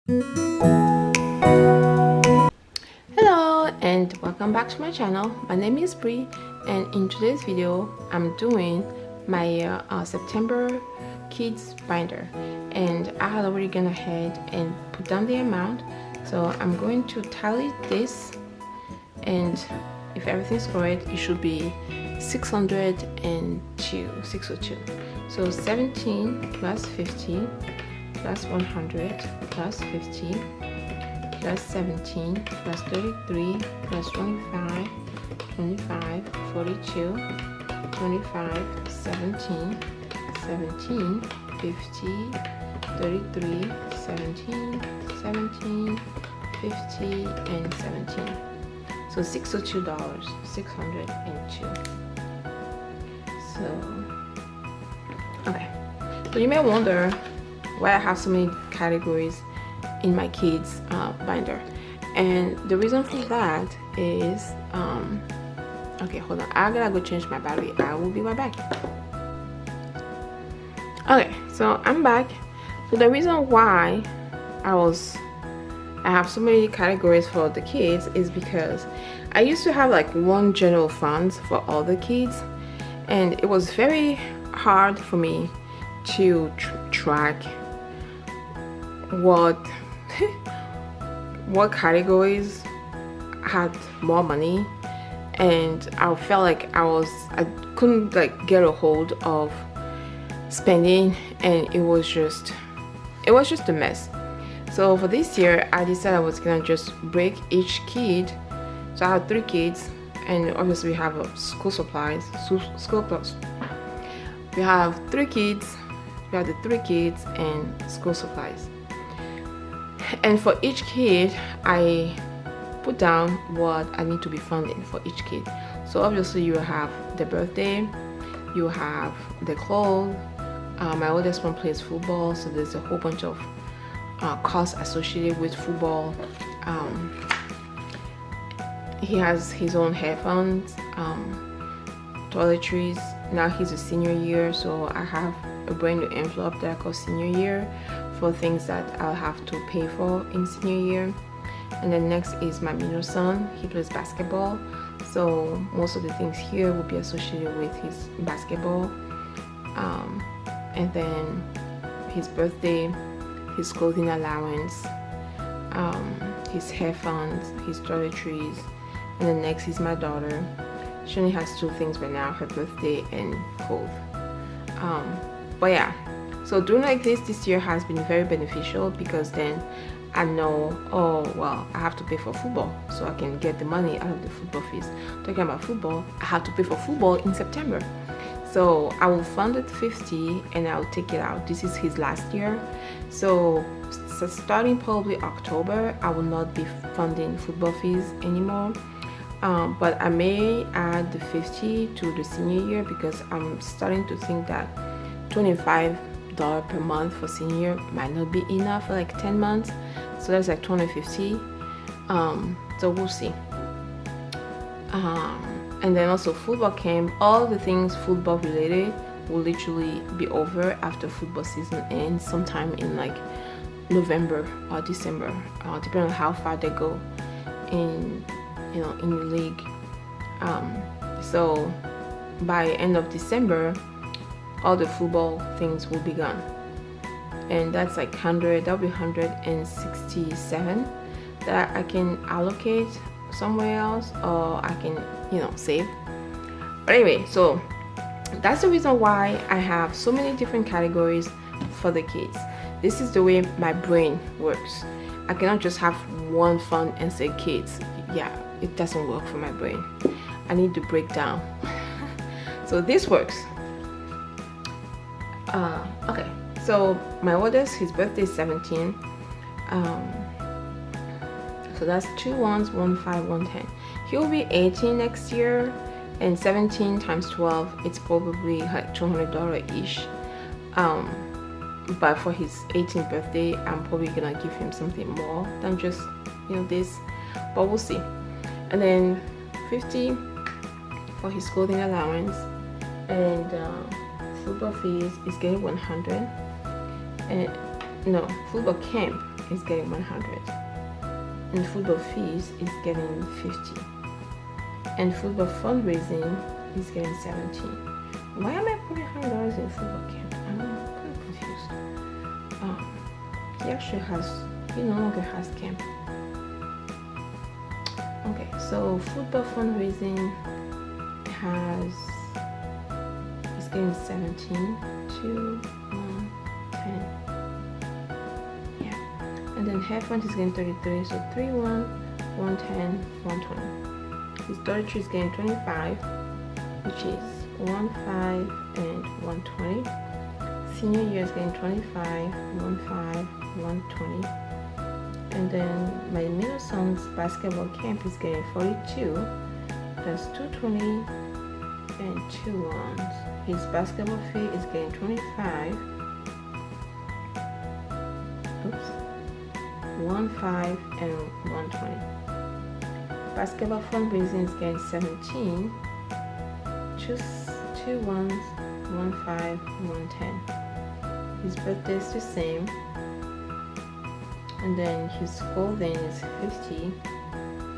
Hello and welcome back to my channel. My name is Bree, and in today's video I'm doing my September kids binder, and I had already gone ahead and put down the amount, so I'm going to tally this, and if everything's correct it should be 602. So 17 plus 50 plus 100 plus 50 plus 17 plus 33 plus 25 42 25 17 50 33 17 50 and 17. So $602. So okay, so you may wonder why I have so many categories in my kids binder, and the reason for that is okay, hold on, I gotta go change my battery. I will be right back. Okay, so I'm back. So the reason why I have so many categories for the kids is because I used to have like one general fund for all the kids, and it was very hard for me to track what categories had more money, and I felt like I couldn't like get a hold of spending, and it was just a mess. So for this year I decided I was gonna just break each kid. So I had 3 kids, and obviously we have school supplies, school plus. We have 3 kids, we have the 3 kids and school supplies. And for each kid I put down what I need to be funding for each kid. So obviously you have the birthday, you have the clothes. My oldest one plays football, so there's a whole bunch of costs associated with football. He has his own hair funds, toiletries. Now he's a senior year, so I have a brand new envelope that I call senior year for things that I'll have to pay for in senior year. And then next is my middle son. He plays basketball, so most of the things here will be associated with his basketball. And then his birthday, his clothing allowance, his hair funds, his toiletries. And then next is my daughter. She only has 2 things right now: her birthday and clothes. But yeah, so doing like this year has been very beneficial, because then I know, oh well, I have to pay for football, so I can get the money out of the football fees. Talking about football, I have to pay for football in September, so I will fund it 50 and I'll take it out. This is his last year, so starting probably October I will not be funding football fees anymore. But I may add the 50 to the senior year, because I'm starting to think that $25 per month for senior might not be enough for like 10 months. So that's like $250. So we'll see. And then also football camp, all the things football related will literally be over after football season ends, sometime in like November or December, depending on how far they go in in the league. So by end of December all the football things will be gone, and that's like that'll be 167 that I can allocate somewhere else, or I can save. But anyway, so that's the reason why I have so many different categories for the kids. This is the way my brain works. I cannot just have one fund and say kids. Yeah, it doesn't work for my brain. I need to break down. So this works. Okay, so my oldest, his birthday is 17. So that's 2 ones, 1 5, 1 10. He will be 18 next year, and 17 times 12, it's probably like $200 ish. But for his 18th birthday, I'm probably gonna give him something more than just this, but we'll see. And then 50 for his clothing allowance, and football fees is getting 100, and no, football camp is getting 100, and football fees is getting 50, and football fundraising is getting 17. Why am I putting $100 in football camp? I'm kind of confused. He no longer has camp. Okay, so football fundraising is getting 17, 2, 1, 10. Yeah, and then headphones is getting 33, so 3, 1, 110, 120. His toiletries is getting 25, which is 1, 5, and 120. Senior year is getting 25, 1, 5, 120. And then my middle son's basketball camp is getting 42. That's 220 and 2 ones. His basketball fee is getting 25. Oops. 1, 5, and 120. Basketball fundraising is getting 17. 2 ones, 1, 5, 110. His birthday is the same. And then his clothing is 50.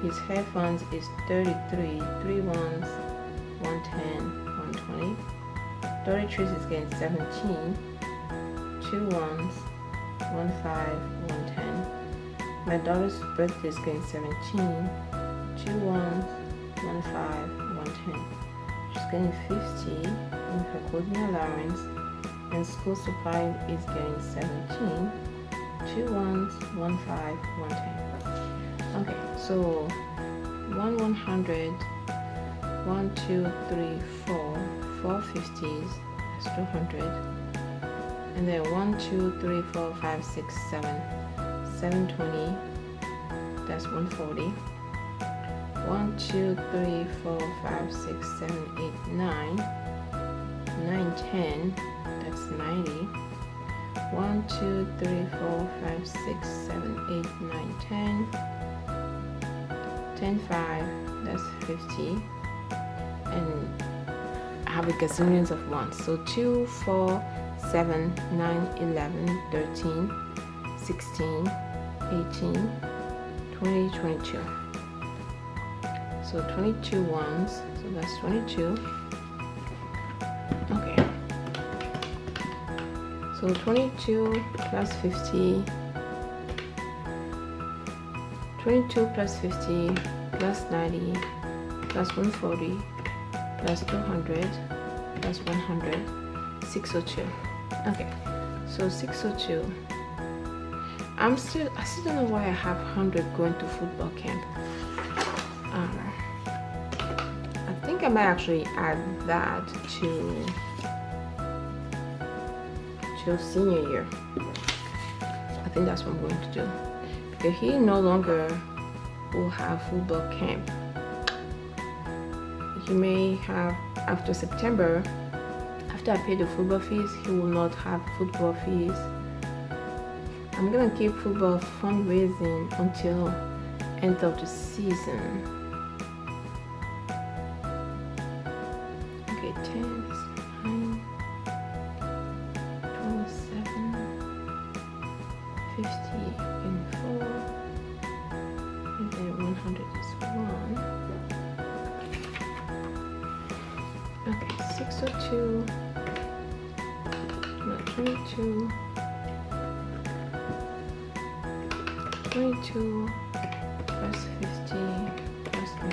His headphones is 33, 3 ones, 110, 120. Toiletries is getting 17, 2 ones, 1, 5, 110. My daughter's birthday is getting 17, 2 ones, 1, 5, 110. She's getting 50 in her clothing allowance, and school supply is getting 17. 2 ones, 1, 5, 110. Okay, so 1 100, 1, 2, 3, 4, 4 50s, that's 200. And then 1, 2, 3, 4, 5, 6, 7, 720, that's 140. 1, 2, 3, 4, 5, 6, 7, 8, 9, 9, 10, that's 90. 1, 2, 3, 4, 5, 6, 7, 8, 9, 10. 10, 5, that's 50. And I have a gazillions of ones. So 2, 4, 7, 9, 11, 13, 16, 18, 20, 22. So 22 ones, so that's 22. Okay. So 22 plus 50, 22 plus 50 plus 90 plus 140 plus 200 plus 100, 602. Okay, so 602. I still don't know why I have 100 going to football camp. I think I might actually add that to senior year. I think that's what I'm going to do, because he no longer will have football camp. He may have, after September, after I pay the football fees, he will not have football fees. I'm gonna keep football fundraising until end of the season. Okay, 10 is 9, 27, 50 and 4, and then 100 is 1. Okay, 602, no, 22, 22 plus 50 plus 90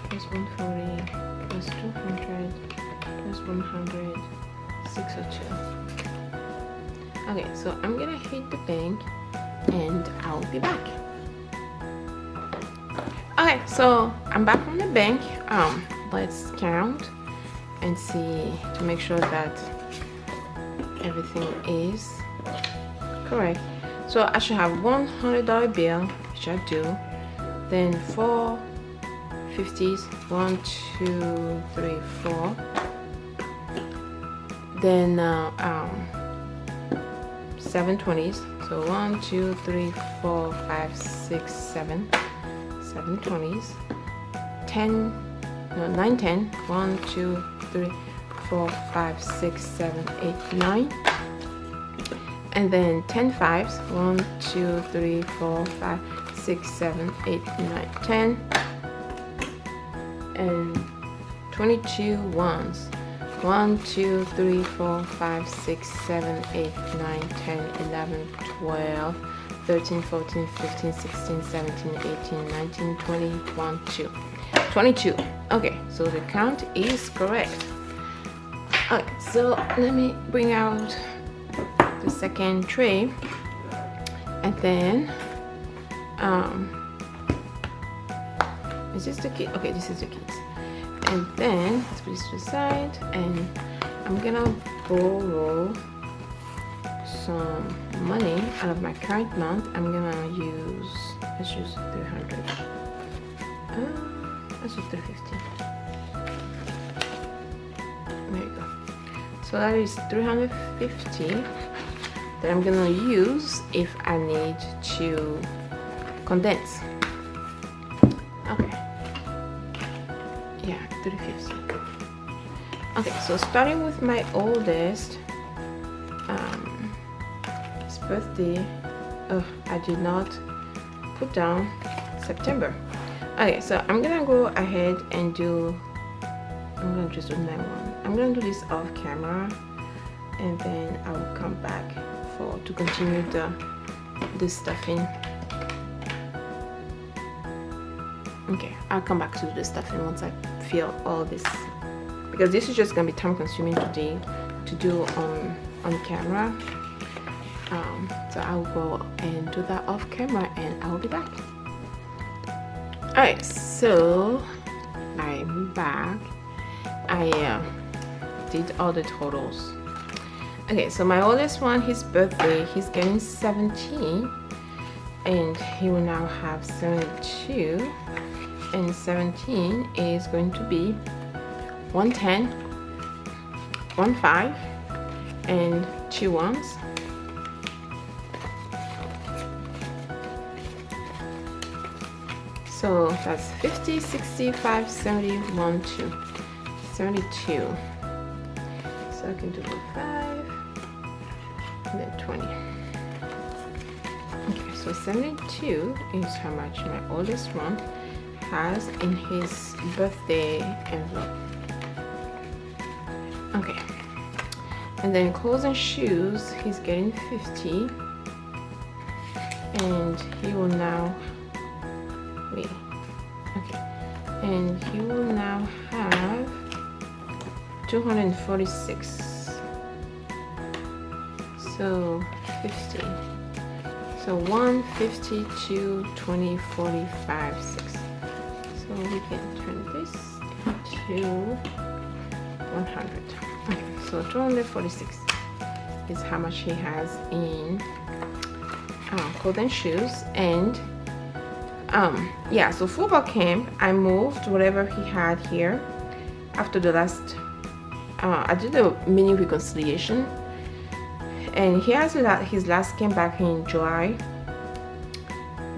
plus 140 plus 200 plus 100, 602. Okay, so I'm gonna hit the bank and I'll be back. Okay, so I'm back from the bank. Let's count and see to make sure that everything is correct. So I should have $100 bill, which I do. Then 4 50s, 1, 2, 3, 4. Then 7 20s. So 1, 2, 3, 4, 5, 6, 7. 7 20s. 9, 10. 1, 2, 3, 4, 5, 6, 7, 8, 9. and then 10 fives. 1 2 3 4 5 6 7 8 9 10, and 22 ones. 1 2 3 4 5 6 7 8 9 10 11 12 13 14 15 16 17 18 19 20 1 2 22. Okay, so the count is correct. Okay, so let me bring out the second tray, and then is this the kid? Okay, this is the kids. And then let's put this to the side, and I'm gonna borrow some money out of my current month. I'm gonna use, let's use 300. Let's use 350. There you go. So that is 350 that I'm gonna use if I need to condense. Okay. Yeah, 350. Okay, so starting with my oldest, his birthday. I did not put down September. Okay, so I'm gonna go ahead and do. I'm gonna just do 9-1. I'm gonna do this off camera, and then I will come back to continue the stuffing. Okay, I'll come back to do the stuffing once I feel all this, because this is just gonna be time consuming today to do on camera. So I'll go and do that off camera, and I'll be back. Alright, so I'm back. I did all the totals. Okay, so my oldest one, his birthday, he's getting 17, and he will now have 72, and 17 is going to be 110, 15, and 2 ones. So that's 50, 65, 70, 1, 2, 72. So I can do 5 and then 20. Okay, so 72 is how much my oldest one has in his birthday envelope. Okay, and then clothes and shoes, he's getting 50, and he will now and he will now have 246. So 50. So 150, 2, 20, 45, 6. So we can turn this into 100. Okay, so 246 is how much he has in clothes and shoes. And yeah, so football camp, I moved whatever he had here after the last I did a mini reconciliation, and he has his last camp back in July,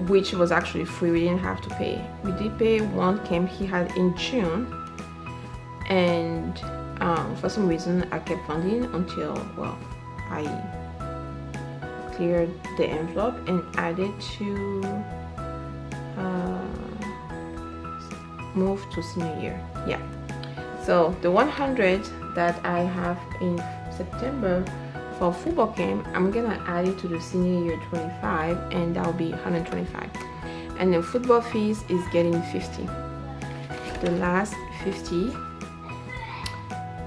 which was actually free. We didn't have to pay. We did pay one camp he had in June, and for some reason I kept funding until, well, I cleared the envelope and added to move to senior year. Yeah, so the 100 that I have in September for football camp, I'm gonna add it to the senior year 25, and that'll be 125. And the football fees is getting 50, the last 50.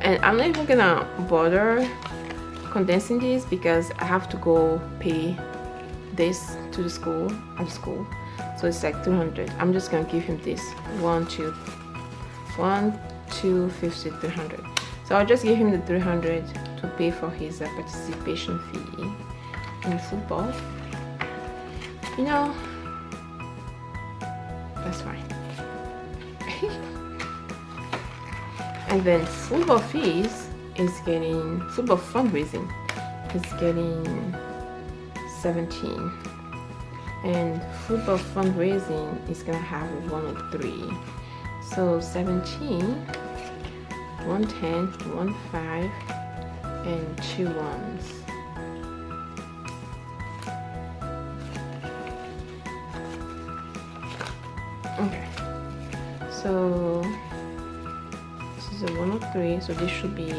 And I'm not even gonna bother condensing this because I have to go pay this to the school at school. So it's like 200. I'm just gonna give him this 1 2 50 300. So I'll just give him the 300 to pay for his participation fee in football. You know, that's fine. And then football fees is getting, football fundraising is getting 17. And football fundraising is gonna have 103. So 17, 110, 15, and 2 ones. Okay, so this is a 103, so this should be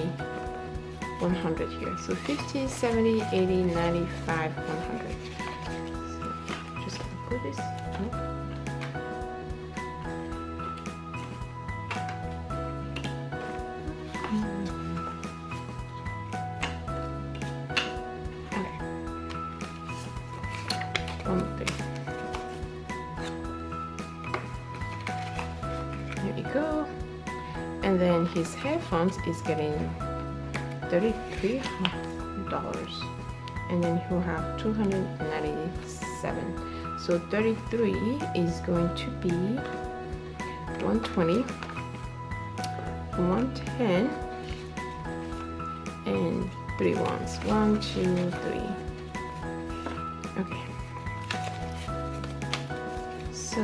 100 here. So 50, 70, 80, 95, 100. So just gonna put this up. Okay. 103. Here we go. And then his headphones is getting $33, and then he'll have 297. So 33 is going to be 120, 110, and 3 ones. 1, 2, 3. Okay. So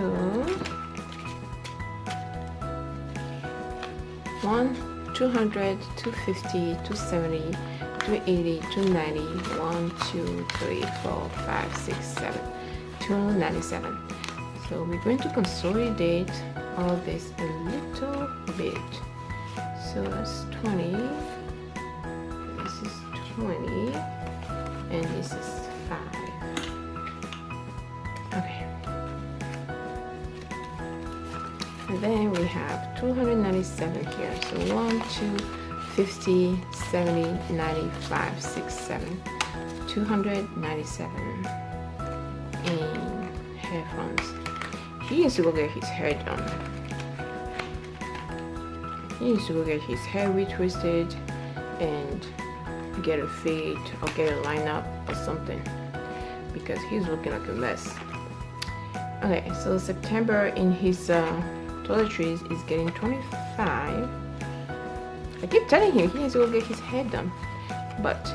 200, 250, 270, 280, 290, 1, 2, 3, 4, 5, 6, 7, 297. So we're going to consolidate all this a little bit. So that's 20, this is 20, and this is 5. Okay. And then we have 297 here. So 1, 2, 50, 70, 95, 6, 7, 297 in headphones. He needs to go get his hair done. He needs to go get his hair retwisted and get a fade or get a lineup or something, because he's looking like a mess. Okay, so September in his toiletries is getting 25. I keep telling him he needs to go get his hair done, but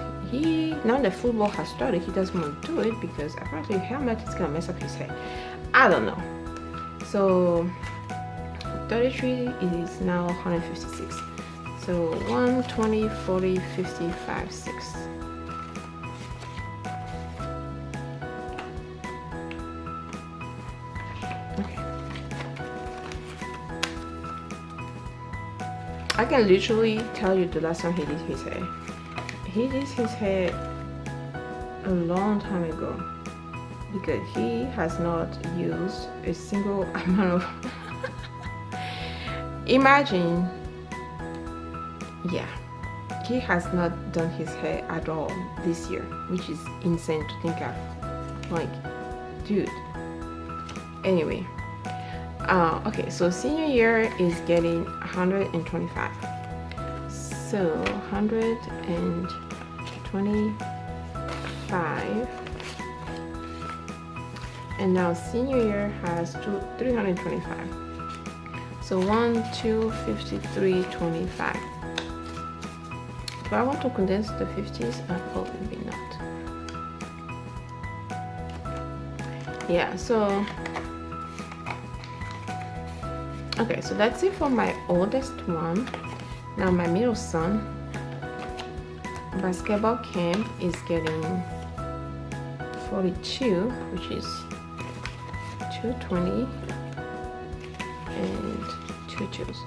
now that football has started, he doesn't want to do it because apparently helmet is gonna mess up his hair. I don't know. So 33 is now 156. So 1, 20, 40, 50, 5, 6. I can literally tell you the last time he did his hair. He did his hair a long time ago because he has not used a single amount of imagine, yeah, he has not done his hair at all this year, which is insane to think of. Like, dude. Anyway, okay, so senior year is getting 125. So 125, and now senior year has 325. So 1, 2, 53, 25. Do I want to condense the 50s? Probably not. Yeah, so okay, so that's it for my oldest one. Now my middle son, basketball camp is getting 42, which is 220 and 2 twos.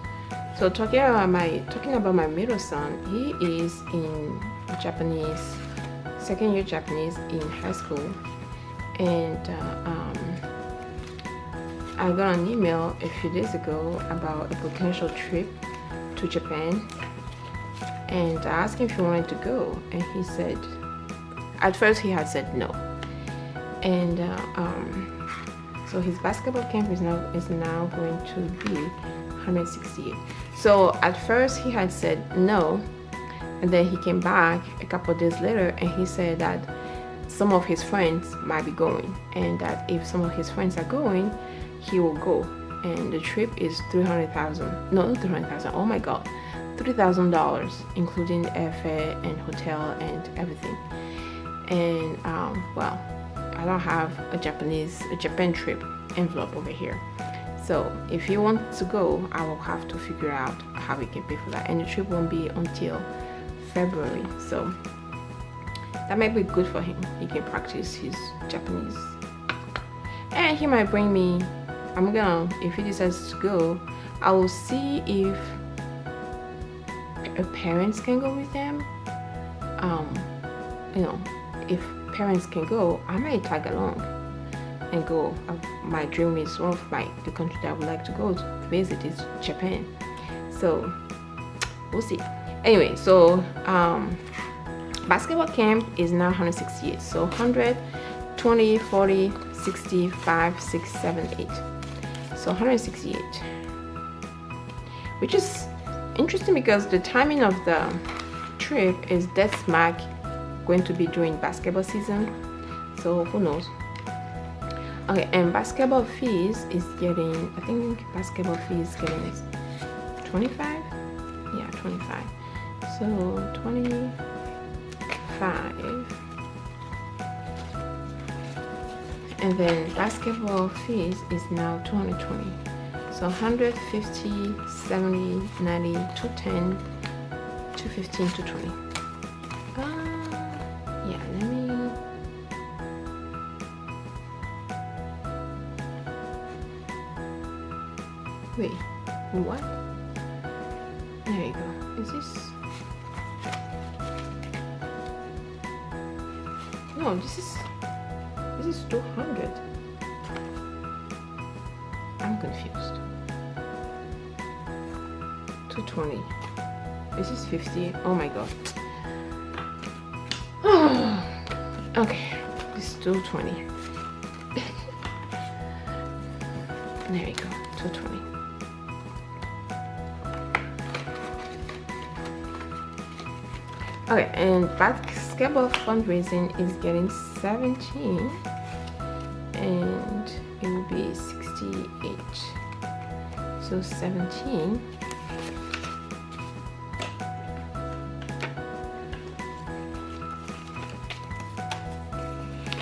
So talking about my middle son, he is in Japanese, second year Japanese in high school, and I got an email a few days ago about a potential trip to Japan, and I asked him if he wanted to go, and he said, at first he had said no, and so his basketball camp is now going to be 168. So at first he had said no, and then he came back a couple of days later and he said that some of his friends might be going, and that if some of his friends are going, he will go, and the trip is $300,000. No, not $300,000. Oh my God, $3,000, including airfare and hotel and everything. And well, I don't have a Japan trip envelope over here. So if he wants to go, I will have to figure out how we can pay for that, and the trip won't be until February. So that might be good for him. He can practice his Japanese, and he might bring me if he decides to go, I will see if parents can go with them. If parents can go, I might tag along and go. My dream is one of the country that I would like to go to visit is Japan. So we'll see. Anyway, so basketball camp is now 168. So 100, 20, 40, 60, 5, 6, 7, 8. So 168, which is interesting because the timing of the trip is dead smack going to be during basketball season. So who knows? Okay, and basketball fees is getting, I think basketball fees getting 25. Yeah, 25. So 25. And then basketball fees is now 220. So 150, 70, 90, 210, 215, 220. Yeah, let me. Wait, what? There you go. Is this? No, this is 200. I'm confused. 220. This is 50. Oh my god. Okay, this is 220. There you go, 220. Okay, and basketball fundraising is getting 17, and it will be 68. So 17.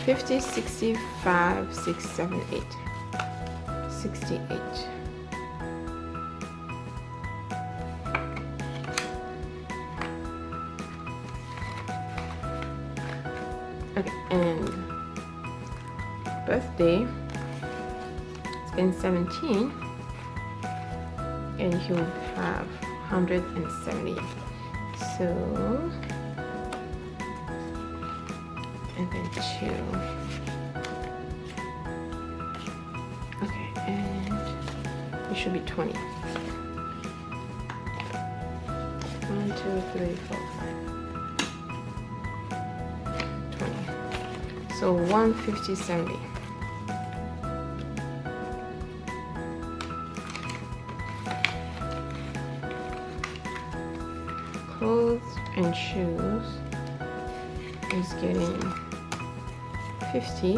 $50, 65, 6, 7, 8. 68. Okay, and birthday, it's getting 17, and he'll have 170. So, and then 2. Okay, and it should be 20. 1, 2, 3, 4, 5. 20. So 150, 70. Clothes and shoes is getting 50,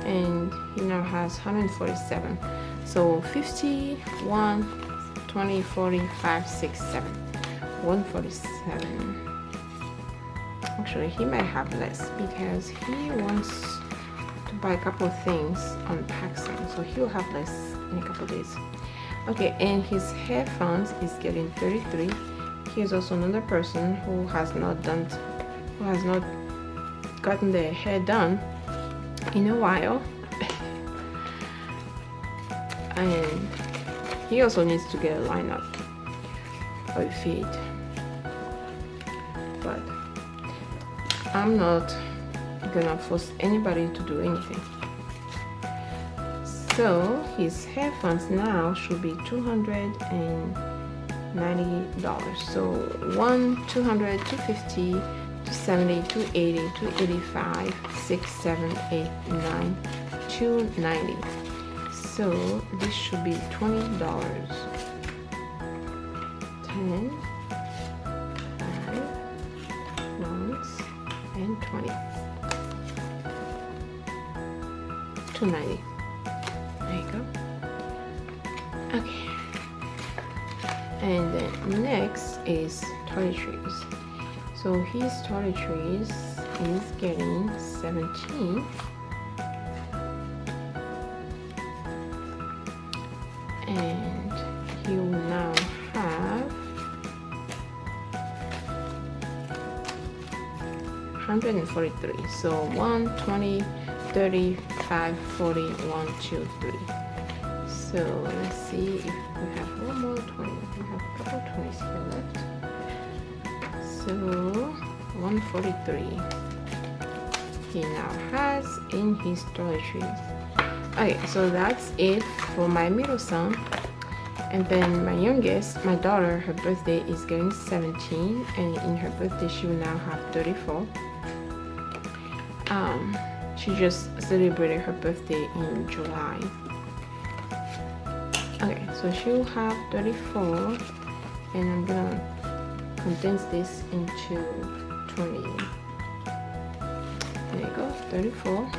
and he now has 147. So 50, 1, 20, 40, 5, 6, 7. 147. Actually, he might have less because he wants to buy a couple of things on Paxson, so he'll have less in a couple of days. Okay, and his hair funds is getting 33. Here's also another person who has not gotten their hair done in a while. And he also needs to get a lineup for a fade. But I'm not gonna force anybody to do anything. So his hair funds now should be $290. So 1, 200, 250, 270, 280, 285, 6, 7, 8, 9, 290. So this should be $20. 10, 5, ones, and 20. 290. There you go. Okay. And then next is toiletries. So his toiletries is getting 17. And he will now have 143. So 1, 20, 30, 35, 40, 1, 2, 3. So let's see if we have one more 20. We have a couple 20s here left. So 143 he now has in his toiletries. Okay, so that's it for my middle son. And then my youngest, my daughter, her birthday is getting 17, and in her birthday she will now have 34. She just celebrated her birthday in July. Okay, so she will have 34, and I'm gonna condense this into 20. There you go, 34.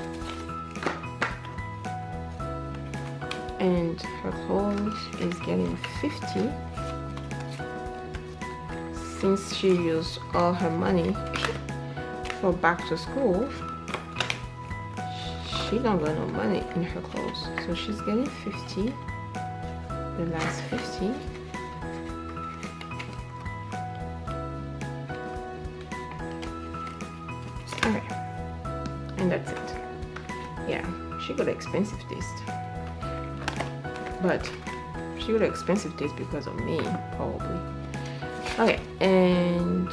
And her clothes is getting 50 since she used all her money for back to school. She don't got no money in her clothes, so she's getting 50, the last 50. Okay, and that's it. Yeah, she got expensive taste, but she got expensive taste because of me, probably. Okay, and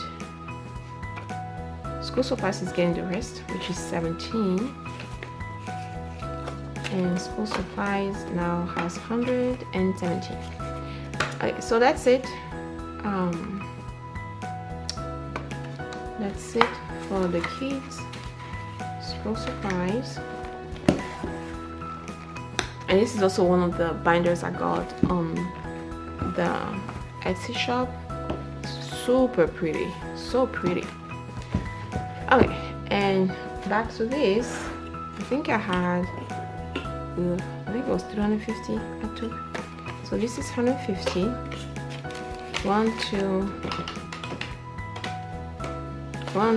school supplies is getting the rest, which is 17. And school supplies now has 117. Okay, so that's it. That's it for the kids school supplies. And this is also one of the binders I got on the Etsy shop. Super pretty, so pretty. Okay, and back to this. I think I had, I think it was 350 I took. So this is 150. 1,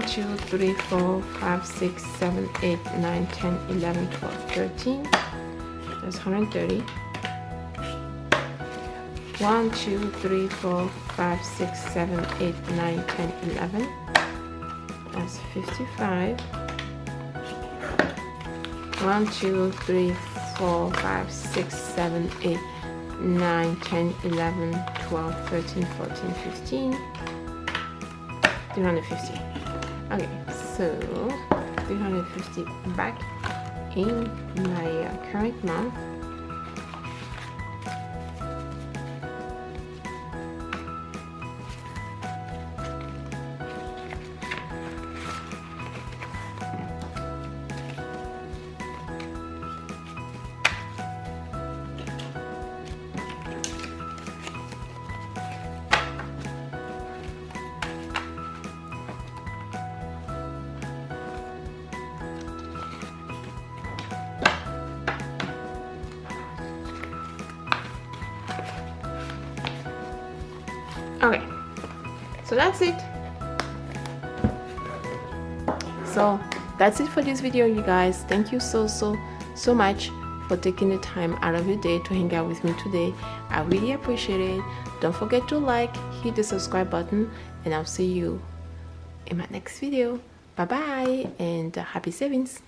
2, 3, 4, 5, 6, 7, 8, 9, 10, 11, 12, 13. That's 130. 1, 2, 3, 4, 5, 6, 7, 8, 9, 10, 11. That's 55. 1, 2, 3, 4, 5, 6, 7, 8, 9, 10, 11, 12, 13, 14, 15. 350. Okay, so 350 back in my current month. Okay, so that's it. So that's it for this video, you guys. Thank you so much for taking the time out of your day to hang out with me today. I really appreciate it. Don't forget to like, hit the subscribe button, and I'll see you in my next video. Bye bye, and happy savings.